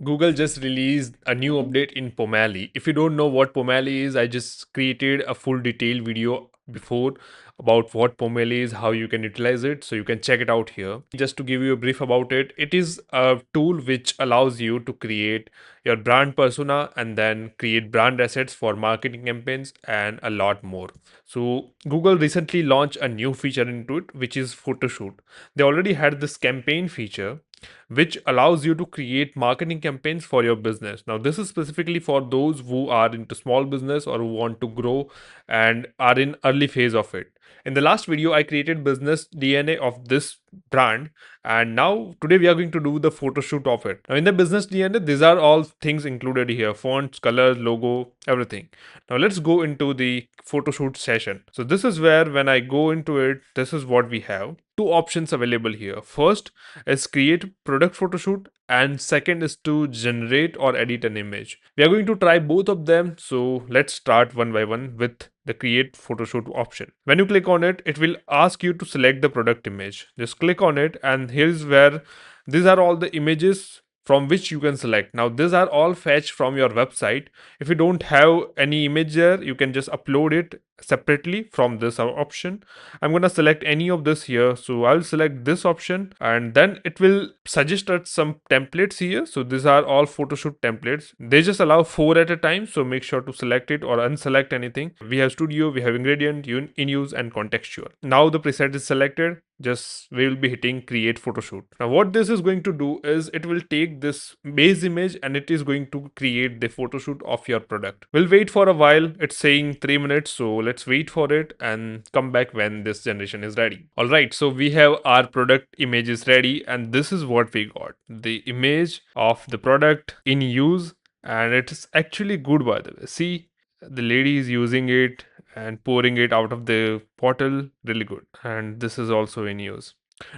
Google just released a new update in Pomeli. If you don't know what Pomeli is, I just created a full detailed video before about what Pomeli is, how you can utilize it. So you can check it out here. Just to give you a brief about it, it is a tool which allows you to create your brand persona and then create brand assets for marketing campaigns and a lot more. So Google recently launched a new feature into it, which is Photoshoot. They already had this campaign feature which allows you to create marketing campaigns for your business. Now, this is specifically for those who are into small business or who want to grow and are in early phase of it. In the last video, I created business DNA of this brand, and now today we are going to do the photo shoot of it. Now, in the business DNA, these are all things included here: fonts, colors, logo, everything. Now, let's go into the photo shoot session. So, this is where when I go into it, this is what we have. Two options available here. First is create product photoshoot, and second is to generate or edit an image. We are going to try both of them, so let's start one by one with the create photoshoot option. When you click on it, it will ask you to select the product image. Just click on it, and here's where these are all the images from which you can select. Now these are all fetched from your website. If you don't have any image there, you can just upload it separately from this option. I'm gonna select any of this here, so I'll select this option, and then it will suggest us some templates here. So these are all photoshoot templates. They just allow 4 at a time, so make sure to select it or unselect anything. We have studio, we have ingredient, in use, and contextual. Now the preset is selected. Just we will be hitting create photoshoot. Now what this is going to do is it will take this base image and it is going to create the photoshoot of your product. We'll wait for a while. It's saying 3 minutes, so let's wait for it and come back when this generation is ready. All right, so we have our product images ready, and this is what we got: the image of the product in use, and it's actually good, by the way. See, the lady is using it and pouring it out of the bottle, really good. And this is also in use.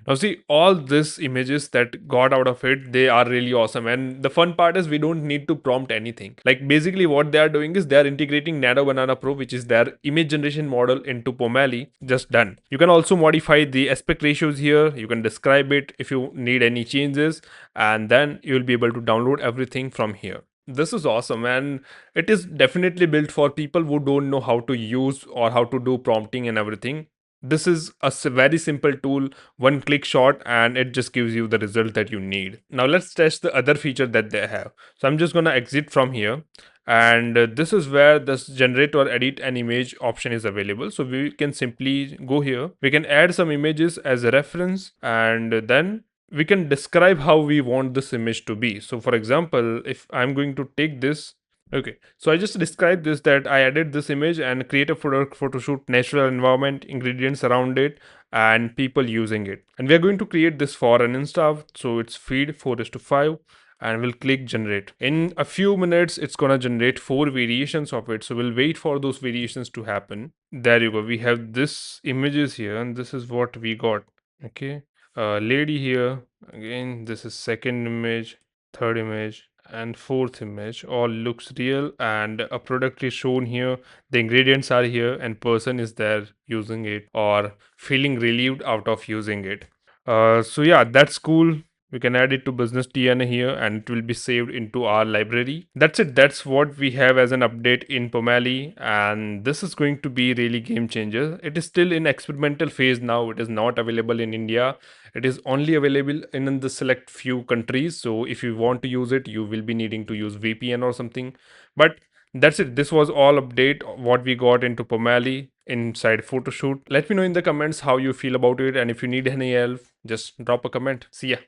Now see, all these images that got out of it, they are really awesome. And the fun part is we don't need to prompt anything. Like basically what they are doing is they are integrating Nano Banana Pro, which is their image generation model, into Pomelli. Just done. You can also modify the aspect ratios here. You can describe it if you need any changes, and then you will be able to download everything from here. This is awesome, and it is definitely built for people who don't know how to use or how to do prompting and everything. This is a very simple tool, one click shot, and it just gives you the result that you need. Now let's test the other feature that they have. So I'm just gonna exit from here, and this is where this generate or edit an image option is available. So we can simply go here, we can add some images as a reference, and then we can describe how we want this image to be. So for example, if I'm going to take this, okay, so I just described this, that I added this image and create a photo shoot, natural environment, ingredients around it, and people using it. And we are going to create this for an Insta, so it's feed 4:5, and we'll click generate. In a few minutes, it's gonna generate 4 variations of it. So we'll wait for those variations to happen. There you go. We have this images here, and this is what we got. Okay, lady here again. This is second image, third image, and fourth image. All looks real, and a product is shown here. The ingredients are here, and person is there using it or feeling relieved out of using it. So yeah, that's cool. We can add it to business DNA here, and it will be saved into our library. That's it. That's what we have as an update in Pomeli, and this is going to be really game changer. It is still in experimental phase now. It is not available in India. It is only available in the select few countries. So if you want to use it, you will be needing to use VPN or something. But that's it. This was all update what we got into Pomeli inside Photoshoot. Let me know in the comments how you feel about it, and if you need any help, just drop a comment. See ya.